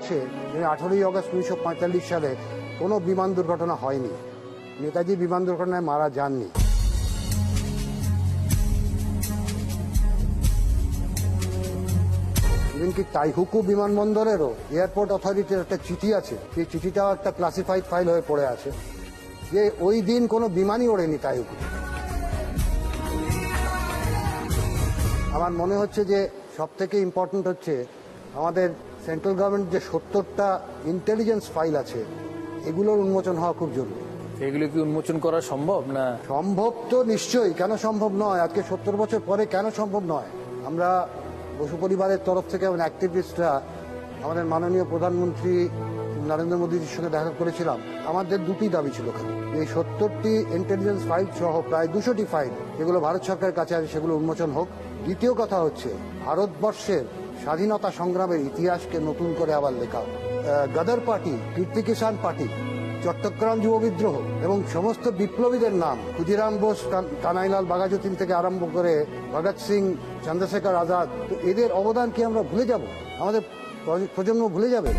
হচ্ছে যে 18ই আগস্ট 1945 সালে কোনো বিমান দুর্ঘটনা হয়নি। নেতাজি বিমান দুর্ঘটনায় মারা যাননি। এমনকি তাইহুকু বিমানবন্দরেরও এয়ারপোর্ট অথরিটির একটা চিঠি আছে, সেই চিঠিটাও একটা ক্লাসিফাইড ফাইল হয়ে পড়ে আছে, যে ওই দিন কোনো বিমানই ওড়েনি তাইহুকু। আমার মনে হচ্ছে যে সব থেকে ইম্পর্টেন্ট হচ্ছে আমাদের সেন্ট্রাল গভর্নমেন্ট যে 70টা ইন্টেলিজেন্স ফাইল আছে, এগুলোর উন্মোচন হওয়া খুব জরুরি। এগুলো কি উন্মোচন করা সম্ভব? না সম্ভব তো নিশ্চয়ই, কেন সম্ভব নয়? আজকে 70 বছর পরে কেন সম্ভব নয়? আমরা বসু পরিবারের তরফ থেকে অ্যাক্টিভিস্টরা আমাদের মাননীয় প্রধানমন্ত্রী নরেন্দ্র মোদীজির সঙ্গে দেখা করেছিলাম। আমাদের দুটি দাবি ছিল, এই 70টি ইন্টেলিজেন্স ফাইল সহ প্রায় 200টি ফাইল যেগুলো ভারত সরকারের কাছে আছে সেগুলো উন্মোচন হোক। দ্বিতীয় কথা হচ্ছে ভারতবর্ষের স্বাধীনতা সংগ্রামের ইতিহাসকে নতুন করে আবার লেখা। গদর পার্টি, কীর্তি কিষাণ পার্টি, চট্টগ্রাম যুব বিদ্রোহ এবং সমস্ত বিপ্লবীদের নাম, ক্ষুদিরাম বোস, কানাইলাল বাঘাযতীন থেকে আরম্ভ করে ভগৎ সিং, চন্দ্রশেখর আজাদ, তো এদের অবদান কি আমরা ভুলে যাব? আমাদের প্রজন্ম ভুলে যাবে?